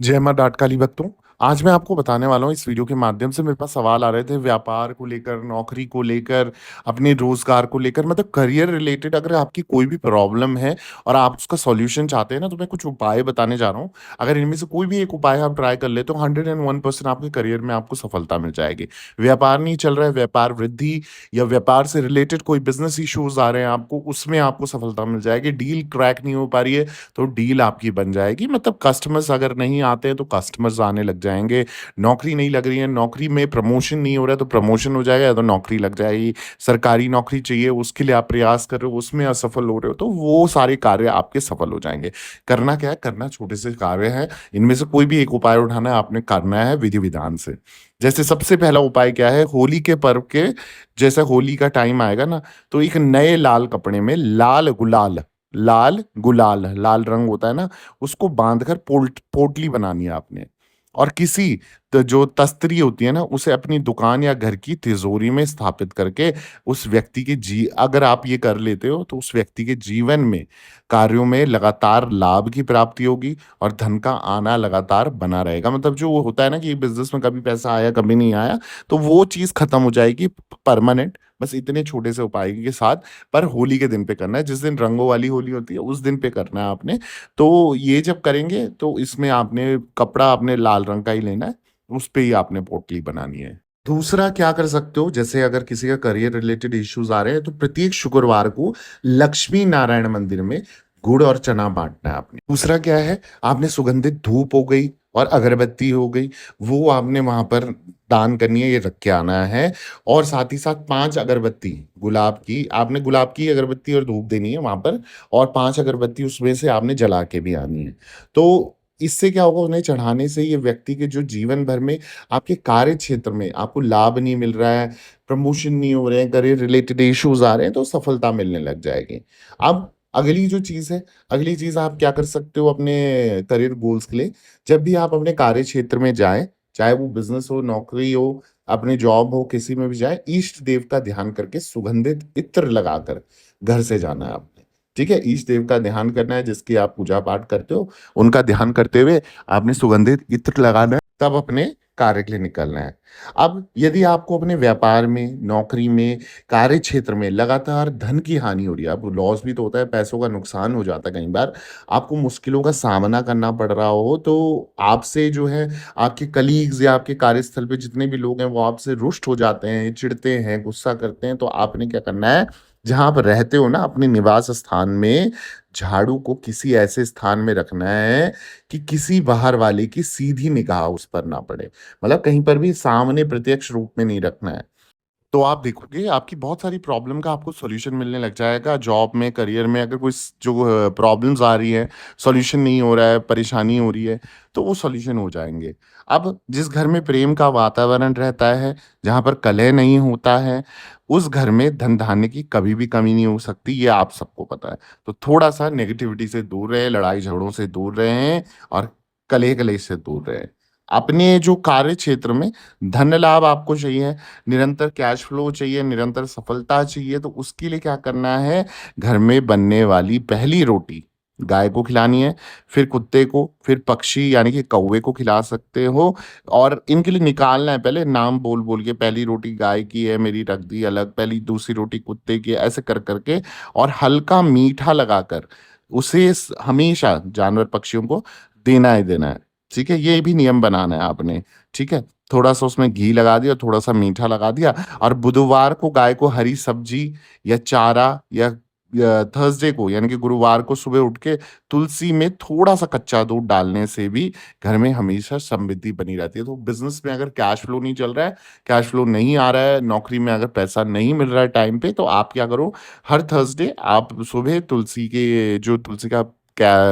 जय माँ डाट काली भक्तों। आज मैं आपको बताने वाला हूँ इस वीडियो के माध्यम से मेरे पास सवाल आ रहे थे व्यापार को लेकर, नौकरी को लेकर, अपने रोज़गार को लेकर मतलब करियर रिलेटेड अगर आपकी कोई भी प्रॉब्लम है और आप उसका सॉल्यूशन चाहते हैं ना, तो मैं कुछ उपाय बताने जा रहा हूँ। अगर इनमें से कोई भी एक उपाय आप ट्राई कर लेते हो 101% आपके करियर में आपको सफलता मिल जाएगी। व्यापार नहीं चल रहा है, व्यापार वृद्धि या व्यापार से रिलेटेड कोई बिज़नेस इश्यूज़ आ रहे हैं आपको, उसमें आपको सफलता मिल जाएगी। डील क्रैक नहीं हो पा रही है, तो डील आपकी बन जाएगी। मतलब कस्टमर्स अगर नहीं आते हैं तो कस्टमर्स आने लग जाएँगे। नौकरी नहीं लग रही है, नौकरी में प्रमोशन नहीं हो रहा है तो प्रमोशन हो जाएगा या तो नौकरी लग जाएगी। सरकारी नौकरी चाहिए उसके लिए आप प्रयास कर रहे हो, उसमें असफल हो रहे हो तो वो सारे कार्य आपके सफल हो जाएँगे। करना क्या है? करना छोटे से कार्य हैं। इनमें से कोई भी एक उपाय उठाना है, आपने करना है विधि-विधान से। जैसे सबसे पहला उपाय क्या है? होली के पर्व के जैसे होली का टाइम आएगा ना, तो एक नए लाल कपड़े में लाल रंग होता है ना, उसको बाँधकर पोटली बनानी है आपने। और किसी जो तस्तरी होती है ना, उसे अपनी दुकान या घर की तिजोरी में स्थापित करके उस व्यक्ति के जी अगर आप ये कर लेते हो, तो उस व्यक्ति के जीवन में, कार्यों में लगातार लाभ की प्राप्ति होगी और धन का आना लगातार बना रहेगा। मतलब जो वो होता है ना कि बिज़नेस में कभी पैसा आया, कभी नहीं आया, तो वो चीज़ खत्म हो जाएगी परमानेंट। बस इतने छोटे से उपाय के साथ, पर होली के दिन पे करना है, जिस दिन रंगों वाली होली होती है, उस दिन पे करना है आपने। तो ये जब करेंगे, तो इसमें आपने कपड़ा आपने लाल रंग का ही लेना है, उस पे ही आपने पोटली बनानी है। दूसरा क्या कर सकते हो, जैसे अगर किसी का करियर रिलेटेड इश्यूज़ आ रहे हैं, तो प्रत्येक शुक्रवार को लक्ष्मी नारायण मंदिर में गुड़ और चना बाँटना है आपने। दूसरा क्या है, आपने सुगंधित धूप हो गई और अगरबत्ती हो गई, वो आपने वहाँ पर दान करनी है, ये रख के आना है। और साथ ही साथ 5 अगरबत्ती गुलाब की अगरबत्ती और धूप देनी है वहाँ पर, और 5 अगरबत्ती उसमें से आपने जला के भी आनी है। तो इससे क्या होगा, उन्हें चढ़ाने से ये व्यक्ति के जो जीवन भर में आपके कार्य क्षेत्र में आपको लाभ नहीं मिल रहा है, प्रमोशन नहीं हो रहे हैं, करियर रिलेटेड इश्यूज़ आ रहे हैं, तो सफलता मिलने लग जाएगी। अब अगली चीज़ आप क्या कर सकते हो अपने करियर गोल्स के लिए, जब भी आप अपने कार्य क्षेत्र में जाएँ, चाहे वो बिज़नेस हो, नौकरी हो, अपनी जॉब हो, किसी में भी जाएँ, इष्ट देव का ध्यान करके सुगंधित इत्र लगाकर घर से जाना है आपने। ठीक है? इष्ट देव का ध्यान करना है, जिसकी आप पूजा-पाठ करते हो, उनका ध्यान करते हुए आपने सुगंधित इत्र लगाना है, तब अपने कार्य के लिए निकलना है। अब यदि आपको अपने व्यापार में, नौकरी में, कार्य क्षेत्र में लगातार धन की हानि हो रही है, अब लॉस भी तो होता है, पैसों का नुकसान हो जाता है कई बार, आपको मुश्किलों का सामना करना पड़ रहा हो, तो आपसे जो है आपके कलीग्स या आपके कार्यस्थल पे जितने भी लोग हैं, वो आपसे रुष्ट हो जाते हैं, चिढ़ते हैं, गुस्सा करते हैं, तो आपने क्या करना है, जहाँ आप रहते हो ना अपने निवास स्थान में, झाड़ू को किसी ऐसे स्थान में रखना है कि किसी बाहर वाले की सीधी निगाह उस पर ना पड़े। मतलब कहीं पर भी सामने प्रत्यक्ष रूप में नहीं रखना है। तो आप देखोगे आपकी बहुत सारी प्रॉब्लम का आपको सॉल्यूशन मिलने लग जाएगा। जॉब में, करियर में अगर कोई जो प्रॉब्लम्स आ रही हैं, सॉल्यूशन नहीं हो रहा है, परेशानी हो रही है, तो वो सॉल्यूशन हो जाएँगे। अब जिस घर में प्रेम का वातावरण रहता है, जहाँ पर कलह नहीं होता है, उस घर में धन-धान्य की कभी भी कमी नहीं हो सकती, ये आप सबको पता है। तो थोड़ा-सा नेगेटिविटी से दूर रहें, लड़ाई-झगड़ों से दूर रहें और कलह-कलेश से दूर रहें। अपने जो कार्य क्षेत्र में धन लाभ आपको चाहिए, निरंतर कैश फ्लो चाहिए, निरंतर सफलता चाहिए, तो उसके लिए क्या करना है, घर में बनने वाली पहली रोटी गाय को खिलानी है, फिर कुत्ते को, फिर पक्षी यानी कि कौवे को खिला सकते हो और इनके लिए निकालना है पहले नाम बोल-बोल के, पहली रोटी गाय की है, मेरी रख दी अलग, पहली दूसरी रोटी कुत्ते की है, ऐसे कर-कर के और हल्का मीठा लगाकर उसे हमेशा जानवर पक्षियों को देना ही देना है। ठीक है? ये भी नियम बनाना है आपने। ठीक है? थोड़ा-सा उसमें घी लगा दिया, थोड़ा-सा मीठा लगा दिया और बुधवार को गाय को हरी सब्जी या चारा या थर्सडे को यानी कि गुरुवार को सुबह उठ के तुलसी में थोड़ा-सा कच्चा दूध डालने से भी घर में हमेशा समृद्धि बनी रहती है। तो बिज़नेस में अगर कैश फ्लो नहीं चल रहा है, कैश फ्लो नहीं आ रहा है, नौकरी में अगर पैसा नहीं मिल रहा है टाइम पे, तो आप क्या करो, हर थर्सडे आप सुबह तुलसी का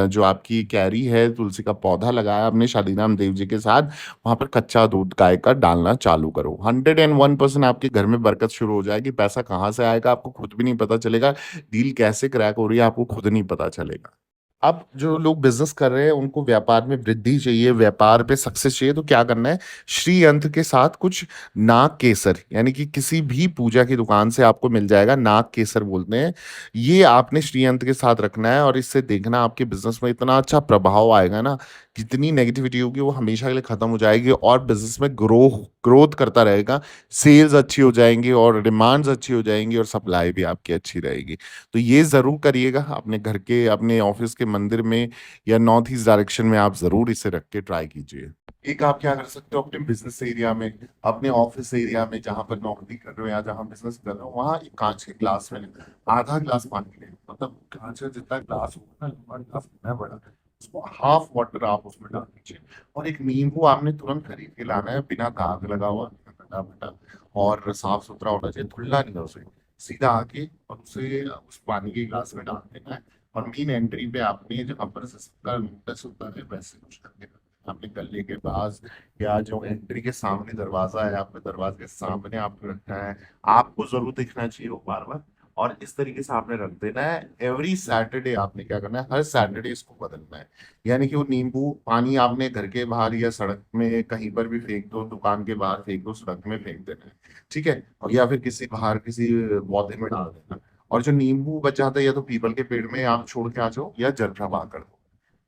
जो आपकी कैरी है, तुलसी का पौधा लगाया आपने शालीग्राम देव जी के साथ, वहाँ पर कच्चा दूध गाय का डालना चालू करो। 101% आपके घर में बरकत शुरू हो जाएगी, पैसा कहाँ से आएगा आपको खुद भी नहीं पता चलेगा, डील कैसे क्रैक हो रही है आपको खुद नहीं पता चलेगा। अब जो लोग बिज़नेस कर रहे हैं, उनको व्यापार में वृद्धि चाहिए, व्यापार पे सक्सेस चाहिए, तो क्या करना है, श्री यंत्र के साथ कुछ नाग केसर, यानी कि किसी भी पूजा की दुकान से आपको मिल जाएगा, नाग केसर बोलते हैं। ये आपने श्री यंत्र के साथ रखना है और इससे देखना आपके बिज़नेस में इतना अच्छा प्रभाव आएगा ना, जितनी नेगेटिविटी होगी वो हमेशा के लिए खत्म हो जाएगी और बिज़नेस में ग्रोथ करता रहेगा। सेल्स अच्छी हो जाएँगी और डिमांड्स अच्छी हो जाएँगी और सप्लाई भी आपकी अच्छी रहेगी। तो ये ज़रूर करिएगा अपने घर के, अपने ऑफ़िस के मंदिर में या नॉर्थ ईस्ट डायरेक्शन में आप ज़रूर इसे रख के ट्राई कीजिए। एक आप क्या कर सकते हो, अपने बिज़नेस एरिया में, अपने ऑफ़िस एरिया में जहाँ पर नौकरी कर रहे हो या जहाँ बिज़नेस कर रहे हो, वहाँ एक काँच के ग्लास में आधा ग्लास पानी लें। मतलब काँच का जितना ग्लास होगा ना, लंबा ग्लास कितना बड़ा, उसको हाफ वाटर आप उसमें डाल दीजिए और एक नींबू आपने तुरंत खरीद के लाना है, बिना दाग लगा हुआ, कटा-फटा और साफ-सुथरा होना चाहिए, धुलना नहीं है उसे। सीधा आके और उसे उस पानी के गिलास में डाल देना है और मेन एंट्री पे आपने जहाँ पर सिसका लोटस होता है वैसे कुछ कर देना है। आपने गले के पास या जो एंट्री के सामने दरवाजा है, आपके दरवाजे के सामने आपको रखना है। आपको जरूर दिखना चाहिए वो बार बार, और इस तरीके से आपने रख देना है। एवरी सैटरडे आपने क्या करना है, हर सैटरडे इसको बदलना है। यानी कि वो नींबू पानी आपने घर के बाहर या सड़क में कहीं पर भी फेंक दो, दुकान के बाहर फेंक दो, सड़क में फेंक देना है, ठीक है, और या फिर किसी बाहर किसी पौधे में डाल देना। और जो नींबू बच जाता है या तो पीपल के पेड़ में आप छोड़ के आ जाओ या जल प्रवाह कर दो।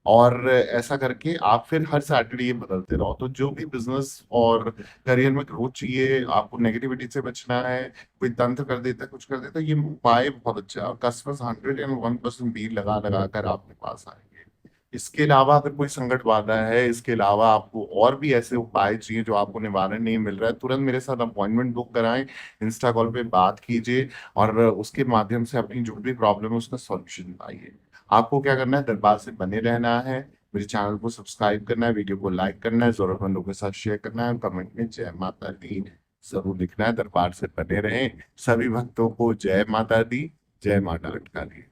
और ऐसा करके आप फिर हर सैटरडे ये बदलते रहो, तो जो भी बिजनेस और करियर में ग्रोथ चाहिए, आपको नेगेटिविटी से बचना है, कोई तंत्र कर देता है, कुछ कर देता है, ये उपाय बहुत अच्छा है और कस्टमर्स 101% भीड़ लगा लगा कर आपके पास आएंगे। इसके अलावा अगर कोई संकट बाधा है, इसके अलावा आपको और भी ऐसे उपाय चाहिए जो आपको निवारण नहीं मिल रहा है, तुरंत मेरे साथ अपॉइंटमेंट बुक कराएं, इंस्टा कॉल पे बात कीजिए और उसके माध्यम से अपनी जो भी प्रॉब्लम है उसका सॉल्यूशन पाइए। आपको क्या करना है, दरबार से बने रहना है, मेरे चैनल को सब्सक्राइब करना है, वीडियो को लाइक करना है, जरूरतमंदों के साथ शेयर करना है और कमेंट में जय माता दी जरूर लिखना है। दरबार से बने रहें। सभी भक्तों को जय माता दी, जय माता अटकाली।